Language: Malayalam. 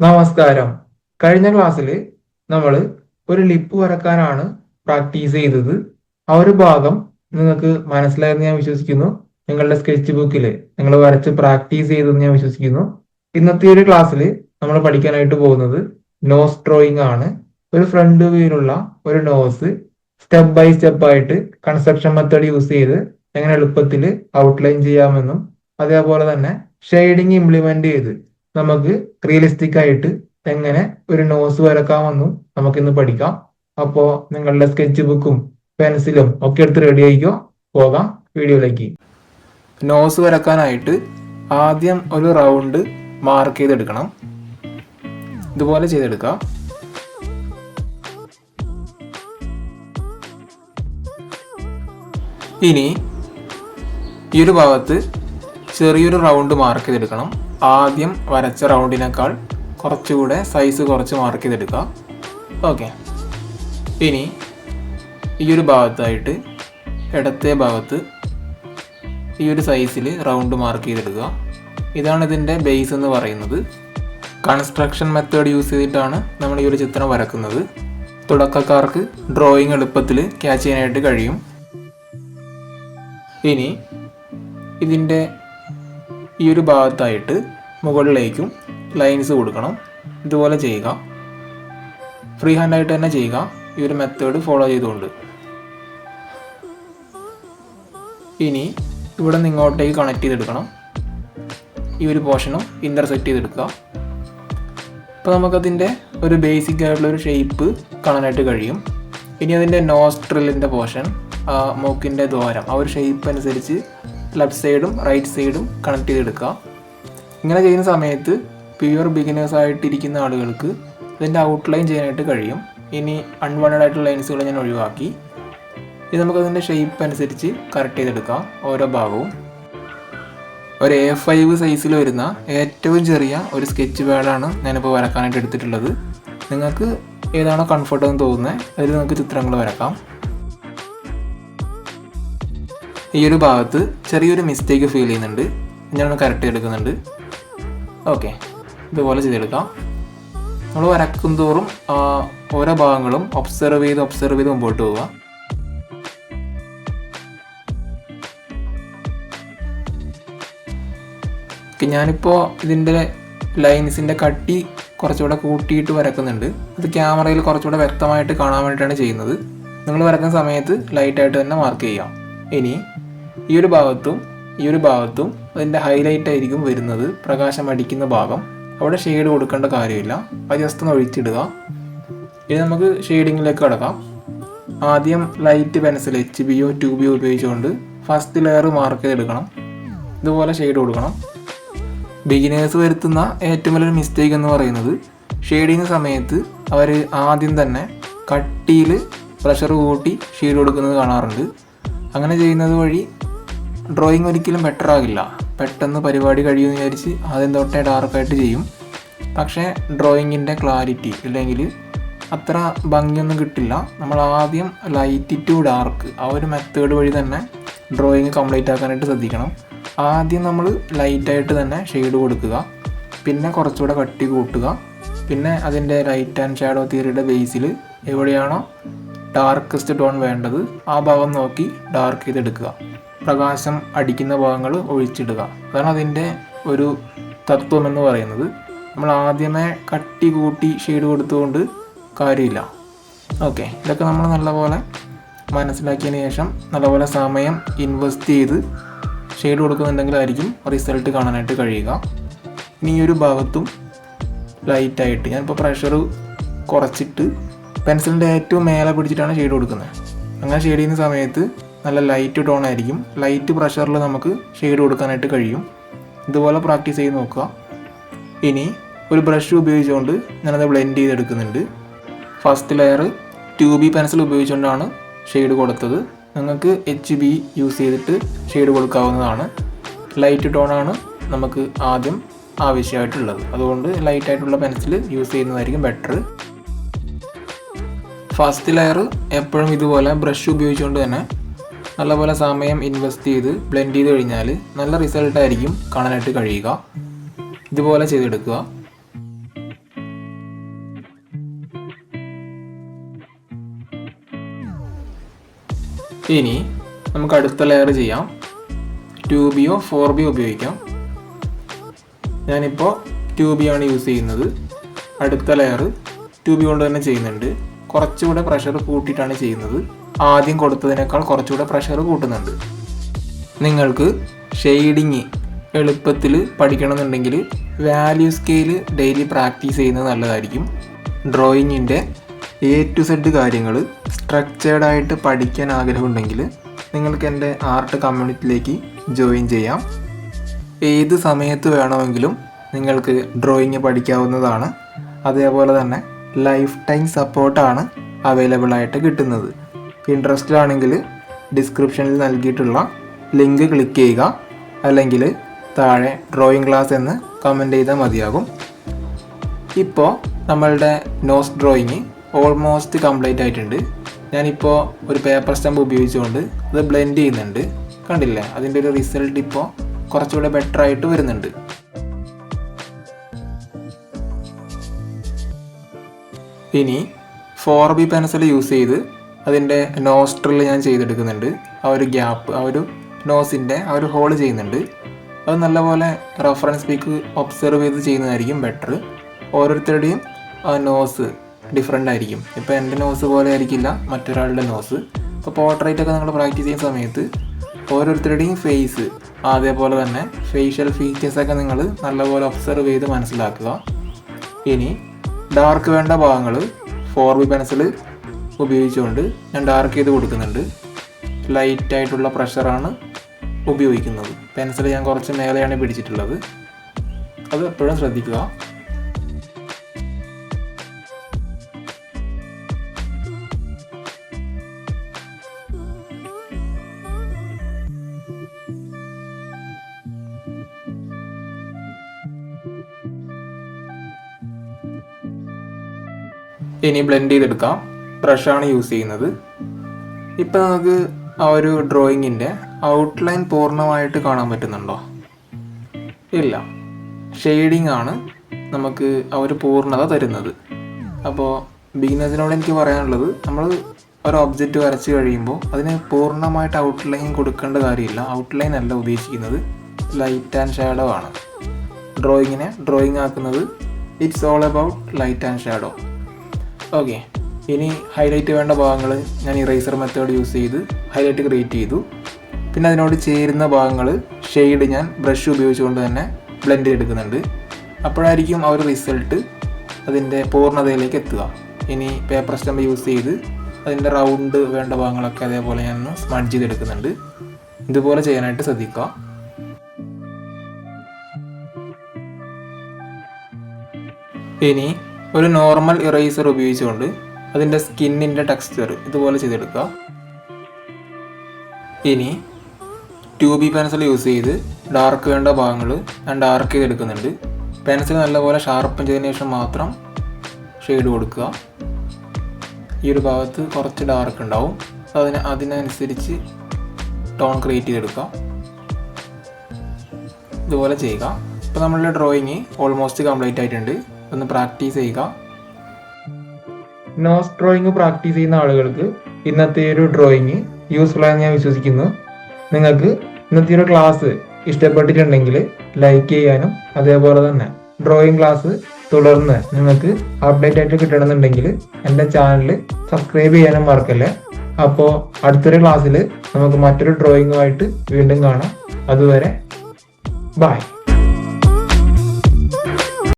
നമസ്കാരം. കഴിഞ്ഞ ക്ലാസ്സിൽ നമ്മൾ ഒരു ലിപ്പ് വരക്കാനാണ് പ്രാക്ടീസ് ചെയ്തത്. ആ ഒരു ഭാഗം നിങ്ങൾക്ക് മനസ്സിലായെന്ന് ഞാൻ വിശ്വസിക്കുന്നു. നിങ്ങളുടെ സ്കെച്ച് ബുക്കിൽ നിങ്ങൾ വരച്ച് പ്രാക്ടീസ് ചെയ്തെന്ന് ഞാൻ വിശ്വസിക്കുന്നു. ഇന്നത്തെ ഒരു ക്ലാസ്സിൽ നമ്മൾ പഠിക്കാനായിട്ട് പോകുന്നത് നോസ് ഡ്രോയിങ് ആണ്. ഒരു ഫ്രണ്ട് വ്യൂയിലുള്ള ഒരു നോസ് സ്റ്റെപ്പ് ബൈ സ്റ്റെപ്പ് ആയിട്ട് കൺസ്ട്രക്ഷൻ മെത്തേഡ് യൂസ് ചെയ്ത് എങ്ങനെ എളുപ്പത്തിൽ ഔട്ട്ലൈൻ ചെയ്യാമെന്നും അതേപോലെ തന്നെ ഷെയ്ഡിങ് ഇംപ്ലിമെന്റ് ചെയ്ത് നമുക്ക് റിയലിസ്റ്റിക് ആയിട്ട് എങ്ങനെ ഒരു നോസ് വരക്കാമെന്നും നമുക്കിന്ന് പഠിക്കാം. അപ്പോ നിങ്ങളുടെ സ്കെച്ച് ബുക്കും പെൻസിലും ഒക്കെ എടുത്ത് റെഡി ആയിക്കോ. പോകാം വീഡിയോയിലേക്ക്. നോസ് വരക്കാനായിട്ട് ആദ്യം ഒരു റൗണ്ട് മാർക്ക് ചെയ്തെടുക്കണം. ഇതുപോലെ ചെയ്തെടുക്കാം. ഇനി ഈ ഒരു ഭാഗത്ത് ചെറിയൊരു റൗണ്ട് മാർക്ക് ചെയ്തെടുക്കണം. ആദ്യം വരച്ച റൗണ്ടിനേക്കാൾ കുറച്ചുകൂടെ സൈസ് കുറച്ച് മാർക്ക് ചെയ്തെടുക്കുക. ഓക്കെ. ഇനി ഈ ഒരു ഭാഗത്തായിട്ട് ഇടത്തെ ഭാഗത്ത് ഈ ഒരു സൈസിൽ റൗണ്ട് മാർക്ക് ചെയ്തെടുക്കുക. ഇതാണ് ഇതിൻ്റെ ബേസ് എന്ന് പറയുന്നത്. കൺസ്ട്രക്ഷൻ മെത്തേഡ് യൂസ് ചെയ്തിട്ടാണ് നമ്മൾ ഈ ഒരു ചിത്രം വരക്കുന്നത്. തുടക്കക്കാർക്ക് ഡ്രോയിങ് എളുപ്പത്തിൽ ക്യാച്ച് ചെയ്യാനായിട്ട് കഴിയും. ഇനി ഇതിൻ്റെ ഈ ഒരു ഭാഗത്തായിട്ട് മുകളിലേക്കും ലൈൻസ് കൊടുക്കണം. ഇതുപോലെ ചെയ്യുക. ഫ്രീ ഹാൻഡായിട്ട് തന്നെ ചെയ്യുക, ഈ ഒരു മെത്തേഡ് ഫോളോ ചെയ്തുകൊണ്ട്. ഇനി ഇവിടെ നിന്ന് ഇങ്ങോട്ടേക്ക് കണക്ട് ചെയ്തെടുക്കണം. ഈ ഒരു പോർഷനും ഇൻ്റർസെക്റ്റ് ചെയ്തെടുക്കുക. അപ്പോൾ നമുക്കതിൻ്റെ ഒരു ബേസിക് ആയിട്ടുള്ള ഒരു ഷേപ്പ് കാണാനായിട്ട് കഴിയും. ഇനി അതിൻ്റെ നോസ്ട്രിലിൻ്റെ പോർഷൻ, മൂക്കിൻ്റെ ദ്വാരം, ആ ഒരു ഷേപ്പ് അനുസരിച്ച് ലെഫ്റ്റ് സൈഡും റൈറ്റ് സൈഡും കണക്ട് ചെയ്തെടുക്കുക. ഇങ്ങനെ ചെയ്യുന്ന സമയത്ത് പ്യുവർ ബിഗിനേഴ്സ് ആയിട്ടിരിക്കുന്ന ആളുകൾക്ക് ഇതിൻ്റെ ഔട്ട്ലൈൻ ചെയ്യാനായിട്ട് കഴിയും. ഇനി അൺവാണ്ടഡ് ആയിട്ടുള്ള ലൈൻസുകൾ ഞാൻ ഒഴിവാക്കി. ഇത് നമുക്കതിൻ്റെ ഷേപ്പ് അനുസരിച്ച് കറക്റ്റ് ചെയ്തെടുക്കാം. ഓരോ ഭാഗവും ഒരു A5 സൈസിൽ വരുന്ന ഏറ്റവും ചെറിയ ഒരു സ്കെച്ച് പാഡാണ് ഞാനിപ്പോൾ വരക്കാനായിട്ട് എടുത്തിട്ടുള്ളത്. നിങ്ങൾക്ക് ഏതാണോ കംഫർട്ട് എന്ന് തോന്നുന്നത് അതിൽ നിങ്ങൾക്ക് ചിത്രങ്ങൾ വരക്കാം. ഈ ഒരു ഭാഗത്ത് ചെറിയൊരു മിസ്റ്റേക്ക് ഫീൽ ചെയ്യുന്നുണ്ട്. ഞാനൊന്ന് കറക്റ്റ് ചെയ്തെടുക്കുന്നുണ്ട്. ഓക്കെ, ഇതുപോലെ ചെയ്തെടുക്കാം. നമ്മൾ വരക്കും തോറും ഓരോ ഭാഗങ്ങളും ഒബ്സർവ് ചെയ്ത് മുമ്പോട്ട് പോവുക. ഞാനിപ്പോൾ ഇതിൻ്റെ ലൈൻസിൻ്റെ കട്ടി കുറച്ചുകൂടെ കൂട്ടിയിട്ട് വരക്കുന്നുണ്ട്. അത് ക്യാമറയിൽ കുറച്ചുകൂടെ വ്യക്തമായിട്ട് കാണാൻ വേണ്ടിയിട്ടാണ് ചെയ്യുന്നത്. നിങ്ങൾ വരക്കുന്ന സമയത്ത് ലൈറ്റായിട്ട് തന്നെ മാർക്ക് ചെയ്യാം. ഇനി ഈ ഒരു ഭാഗത്തും അതിൻ്റെ ഹൈലൈറ്റ് ആയിരിക്കും വരുന്നത്, പ്രകാശം അടിക്കുന്ന ഭാഗം. അവിടെ ഷെയ്ഡ് കൊടുക്കേണ്ട കാര്യമില്ല, അത് ജസ്റ്റ് ഒന്ന് ഒഴിച്ചിടുക. ഇനി നമുക്ക് ഷെയ്ഡിങ്ങിലേക്ക് കടക്കാം. ആദ്യം ലൈറ്റ് പെൻസിൽ HBയോ 2B ഉപയോഗിച്ചുകൊണ്ട് ഫസ്റ്റ് ലെയർ മാർക്ക് ചെയ്തെടുക്കണം. ഇതുപോലെ ഷെയ്ഡ് കൊടുക്കണം. ബിഗിനേഴ്സ് വരുത്തുന്ന ഏറ്റവും വലിയൊരു മിസ്റ്റേക്ക് എന്ന് പറയുന്നത് ഷെയ്ഡിങ് സമയത്ത് അവർ ആദ്യം തന്നെ കട്ടിയിൽ പ്രഷർ കൂട്ടി ഷെയ്ഡ് കൊടുക്കുന്നത് കാണാറുണ്ട്. അങ്ങനെ ചെയ്യുന്നത് വഴി ഡ്രോയിങ് ഒരിക്കലും ബെറ്റർ ആകില്ല. പെട്ടെന്ന് പരിപാടി കഴിയുമെന്ന് വിചാരിച്ച് ആദ്യം തൊട്ടേ ഡാർക്കായിട്ട് ചെയ്യും. പക്ഷേ ഡ്രോയിങ്ങിൻ്റെ ക്ലാരിറ്റി ഇല്ലെങ്കിൽ അത്ര ഭംഗിയൊന്നും കിട്ടില്ല. നമ്മൾ ആദ്യം ലൈറ്റ് ടു ഡാർക്ക് ആ ഒരു മെത്തേഡ് വഴി തന്നെ ഡ്രോയിങ് കംപ്ലീറ്റ് ആക്കാനായിട്ട് ശ്രദ്ധിക്കണം. ആദ്യം നമ്മൾ ലൈറ്റായിട്ട് തന്നെ ഷെയ്ഡ് കൊടുക്കുക, പിന്നെ കുറച്ചുകൂടെ കട്ടി കൂട്ടുക, പിന്നെ അതിൻ്റെ ലൈറ്റ് ആൻഡ് ഷാഡോ തിയറിയുടെ ബേസിൽ എവിടെയാണോ ഡാർക്കസ്റ്റ് ടോൺ വേണ്ടത് ആ ഭാഗം നോക്കി ഡാർക്ക് ചെയ്തെടുക്കുക. പ്രകാശം അടിക്കുന്ന ഭാഗങ്ങൾ ഒഴിച്ചിടുക. അതാണ് അതിൻ്റെ ഒരു തത്വം എന്ന് പറയുന്നത്. നമ്മൾ ആദ്യമേ കട്ടി കൂട്ടി ഷെയ്ഡ് കൊടുത്തുകൊണ്ട് കാര്യമില്ല. ഓക്കെ, ഇതൊക്കെ നമ്മൾ നല്ലപോലെ മനസ്സിലാക്കിയതിന് ശേഷം നല്ലപോലെ സമയം ഇൻവെസ്റ്റ് ചെയ്ത് ഷെയ്ഡ് കൊടുക്കുന്നുണ്ടെങ്കിലായിരിക്കും റിസൾട്ട് കാണാനായിട്ട് കഴിയുക. ഇനി ഈ ഒരു ഭാഗത്തും ലൈറ്റായിട്ട് ഞാനിപ്പോൾ പ്രഷർ കുറച്ചിട്ട് പെൻസിലിൻ്റെ ഏറ്റവും മേലെ പിടിച്ചിട്ടാണ് ഷെയ്ഡ് കൊടുക്കുന്നത്. അങ്ങനെ ഷെയ്ഡ് ചെയ്യുന്ന സമയത്ത് നല്ല ലൈറ്റ് ടോൺ ആയിരിക്കും. ലൈറ്റ് പ്രഷറിൽ നമുക്ക് ഷെയ്ഡ് കൊടുക്കാനായിട്ട് കഴിയും. ഇതുപോലെ പ്രാക്ടീസ് ചെയ്ത് നോക്കുക. ഇനി ഒരു ബ്രഷ് ഉപയോഗിച്ചുകൊണ്ട് ഞാനത് ബ്ലെൻഡ് ചെയ്തെടുക്കുന്നുണ്ട്. ഫസ്റ്റ് ലെയർ 2B പെൻസിൽ ഉപയോഗിച്ചുകൊണ്ടാണ് ഷെയ്ഡ് കൊടുത്തത്. നിങ്ങൾക്ക് HB യൂസ് ചെയ്തിട്ട് ഷെയ്ഡ് കൊടുക്കാവുന്നതാണ്. ലൈറ്റ് ടോണാണ് നമുക്ക് ആദ്യം ആവശ്യമായിട്ടുള്ളത്. അതുകൊണ്ട് ലൈറ്റായിട്ടുള്ള പെൻസിൽ യൂസ് ചെയ്യുന്നതായിരിക്കും ബെറ്റർ. ഫസ്റ്റ് ലെയർ എപ്പോഴും ഇതുപോലെ ബ്രഷ് ഉപയോഗിച്ചുകൊണ്ട് തന്നെ നല്ലപോലെ സമയം ഇൻവെസ്റ്റ് ചെയ്ത് ബ്ലെൻഡ് ചെയ്ത് കഴിഞ്ഞാൽ നല്ല റിസൾട്ടായിരിക്കും കാണാനായിട്ട് കഴിയുക. ഇതുപോലെ ചെയ്തെടുക്കുക. ഇനി നമുക്ക് അടുത്ത ലെയർ ചെയ്യാം. 2Bയോ 4Bയോ ഉപയോഗിക്കാം. ഞാനിപ്പോൾ 2B ആണ് യൂസ് ചെയ്യുന്നത്. അടുത്ത ലെയർ 2B കൊണ്ട് തന്നെ ചെയ്യുന്നുണ്ട്. കുറച്ചുകൂടെ പ്രഷർ കൂട്ടിയിട്ടാണ് ചെയ്യുന്നത്. ആദ്യം കൊടുത്തതിനേക്കാൾ കുറച്ചുകൂടെ പ്രഷർ കൂട്ടുന്നുണ്ട്. നിങ്ങൾക്ക് ഷെയ്ഡിങ് എളുപ്പത്തിൽ പഠിക്കണമെന്നുണ്ടെങ്കിൽ വാല്യൂ സ്കെയിൽ ഡെയിലി പ്രാക്ടീസ് ചെയ്യുന്നത് നല്ലതായിരിക്കും. ഡ്രോയിങ്ങിൻ്റെ A to Z കാര്യങ്ങൾ സ്ട്രക്ചേർഡായിട്ട് പഠിക്കാൻ ആഗ്രഹമുണ്ടെങ്കിൽ നിങ്ങൾക്ക് എൻ്റെ ആർട്ട് കമ്മ്യൂണിറ്റിയിലേക്ക് ജോയിൻ ചെയ്യാം. ഏത് സമയത്ത് വേണമെങ്കിലും നിങ്ങൾക്ക് ഡ്രോയിങ് പഠിക്കാവുന്നതാണ്. അതേപോലെ തന്നെ ലൈഫ് ടൈം സപ്പോർട്ടാണ് അവൈലബിൾ ആയിട്ട് കിട്ടുന്നത്. ഇൻട്രസ്റ്റഡ് ആണെങ്കിൽ ഡിസ്ക്രിപ്ഷനിൽ നൽകിയിട്ടുള്ള ലിങ്ക് ക്ലിക്ക് ചെയ്യുക, അല്ലെങ്കിൽ താഴെ ഡ്രോയിങ് ക്ലാസ് എന്ന് കമൻറ്റ് ചെയ്താൽ മതിയാകും. ഇപ്പോൾ നമ്മളുടെ നോസ് ഡ്രോയിങ് ഓൾമോസ്റ്റ് കംപ്ലീറ്റ് ആയിട്ടുണ്ട്. ഞാനിപ്പോൾ ഒരു പേപ്പർ സ്റ്റമ്പ് ഉപയോഗിച്ചുകൊണ്ട് അത് ബ്ലെൻഡ് ചെയ്യുന്നുണ്ട്. കണ്ടില്ലേ, അതിൻ്റെ ഒരു റിസൾട്ട് ഇപ്പോൾ കുറച്ചുകൂടെ ബെറ്റർ ആയിട്ട് വരുന്നുണ്ട്. ഇനി 4B പെൻസിൽ യൂസ് ചെയ്ത് അതിൻ്റെ നോസ്ട്രിൽ ഞാൻ ചെയ്തെടുക്കുന്നുണ്ട്. ആ ഒരു ഗ്യാപ്പ്, ആ ഒരു നോസിൻ്റെ ആ ഒരു ഹോൾ ചെയ്യുന്നുണ്ട്. അത് നല്ലപോലെ റെഫറൻസ് പിക്ക് ഒബ്സർവ് ചെയ്ത് ചെയ്യുന്നതായിരിക്കും ബെറ്റർ. ഓരോരുത്തരുടെയും ആ നോസ് ഡിഫറെൻ്റ് ആയിരിക്കും. ഇപ്പോൾ എൻ്റെ നോസ് പോലെ ആയിരിക്കില്ല മറ്റൊരാളുടെ നോസ്. ഇപ്പോൾ പോർട്രേറ്റൊക്കെ നിങ്ങൾ പ്രാക്ടീസ് ചെയ്യുന്ന സമയത്ത് ഓരോരുത്തരുടെയും ഫേസ്, അതേപോലെ തന്നെ ഫേഷ്യൽ ഫീച്ചേഴ്സൊക്കെ നിങ്ങൾ നല്ലപോലെ ഒബ്സർവ് ചെയ്ത് മനസ്സിലാക്കുക. ഇനി ഡാർക്ക് വേണ്ട ഭാഗങ്ങൾ 4B പെൻസിൽ ഉപയോഗിച്ചുകൊണ്ട് ഞാൻ ഡാർക്ക് ചെയ്ത് കൊടുക്കുന്നുണ്ട്. ലൈറ്റായിട്ടുള്ള പ്രഷറാണ് ഉപയോഗിക്കുന്നത്. പെൻസിൽ ഞാൻ കുറച്ച് മേലെയാണ് പിടിച്ചിട്ടുള്ളത്, അത് എപ്പോഴും ശ്രദ്ധിക്കുക. ഇനി ബ്ലെൻഡ് ചെയ്തെടുക്കാം. ബ്രഷാണ് യൂസ് ചെയ്യുന്നത്. ഇപ്പം നമുക്ക് ആ ഒരു ഡ്രോയിങ്ങിൻ്റെ ഔട്ട്ലൈൻ പൂർണ്ണമായിട്ട് കാണാൻ പറ്റുന്നുണ്ടോ? ഇല്ല. ഷെയ്ഡിങ് ആണ് നമുക്ക് ആ ഒരു പൂർണ്ണത തരുന്നത്. അപ്പോൾ ബിഗിനേഴ്സിനോട് എനിക്ക് പറയാനുള്ളത്, നമ്മൾ ഒരു ഒബ്ജക്റ്റ് വരച്ച് കഴിയുമ്പോൾ അതിന് പൂർണ്ണമായിട്ട് ഔട്ട്ലൈൻ കൊടുക്കേണ്ട കാര്യമില്ല. ഔട്ട്ലൈൻ അല്ല ഉദ്ദേശിക്കുന്നത്, ലൈറ്റ് ആൻഡ് ഷാഡോ ആണ്. ഡ്രോയിങ്ങിനെ ഡ്രോയിങ് ആക്കുന്നത് it's all about light and shadow. Okay, ഇനി ഹൈലൈറ്റ് വേണ്ട ഭാഗങ്ങൾ ഞാൻ ഇറേസർ മെത്തേഡ് യൂസ് ചെയ്ത് ഹൈലൈറ്റ് ക്രിയേറ്റ് ചെയ്തു. പിന്നെ അതിനോട് ചേരുന്ന ഭാഗങ്ങൾ ഷെയ്ഡ് ഞാൻ ബ്രഷ് ഉപയോഗിച്ചുകൊണ്ട് തന്നെ ബ്ലെൻഡ് ചെയ്തെടുക്കുന്നുണ്ട്. അപ്പോഴായിരിക്കും ആ ഒരു റിസൾട്ട് അതിൻ്റെ പൂർണ്ണതയിലേക്ക് എത്തുക. ഇനി പേപ്പർ സ്റ്റമ്പ് യൂസ് ചെയ്ത് അതിൻ്റെ റൗണ്ട് വേണ്ട ഭാഗങ്ങളൊക്കെ അതേപോലെ ഞാൻ സ്മഡ്ജ് ചെയ്തെടുക്കുന്നുണ്ട്. ഇതുപോലെ ചെയ്യാനായിട്ട് ശ്രദ്ധിക്കുക. ഇനി ഒരു നോർമൽ ഇറേസർ ഉപയോഗിച്ചുകൊണ്ട് അതിൻ്റെ സ്കിന്നിൻ്റെ ടെക്സ്ചർ ഇതുപോലെ ചെയ്തെടുക്കുക. ഇനി 2B പെൻസിൽ യൂസ് ചെയ്ത് ഡാർക്ക് വേണ്ട ഭാഗങ്ങൾ ഞാൻ ഡാർക്ക് ചെയ്തെടുക്കുന്നുണ്ട്. പെൻസിൽ നല്ലപോലെ ഷാർപ്പൻ ചെയ്തതിന് ശേഷം മാത്രം ഷെയ്ഡ് കൊടുക്കുക. ഈ ഒരു ഭാഗത്ത് കുറച്ച് ഡാർക്ക് ഉണ്ടാവും, അതിനനുസരിച്ച് ടോൺ ക്രിയേറ്റ് ചെയ്തെടുക്കുക. ഇതുപോലെ ചെയ്യുക. ഇപ്പോൾ നമ്മളുടെ ഡ്രോയിങ് ഓൾമോസ്റ്റ് കംപ്ലീറ്റ് ആയിട്ടുണ്ട്. ഒന്ന് പ്രാക്ടീസ് ചെയ്യുക. നോസ് ഡ്രോയിങ് പ്രാക്ടീസ് ചെയ്യുന്ന ആളുകൾക്ക് ഇന്നത്തെ ഒരു ഡ്രോയിങ് യൂസ്ഫുൾ ആയെന്ന് ഞാൻ വിശ്വസിക്കുന്നു. നിങ്ങൾക്ക് ഇന്നത്തെ ഒരു ക്ലാസ് ഇഷ്ടപ്പെട്ടിട്ടുണ്ടെങ്കിൽ ലൈക്ക് ചെയ്യാനും, അതേപോലെ തന്നെ ഡ്രോയിങ് ക്ലാസ് തുടർന്ന് നിങ്ങൾക്ക് അപ്ഡേറ്റ് ആയിട്ട് കിട്ടണമെന്നുണ്ടെങ്കിൽ എൻ്റെ ചാനൽ സബ്സ്ക്രൈബ് ചെയ്യാനും മറക്കല്ലേ. അപ്പോൾ അടുത്തൊരു ക്ലാസ്സിൽ നമുക്ക് മറ്റൊരു ഡ്രോയിങ്ങുമായിട്ട് വീണ്ടും കാണാം. അതുവരെ ബൈ.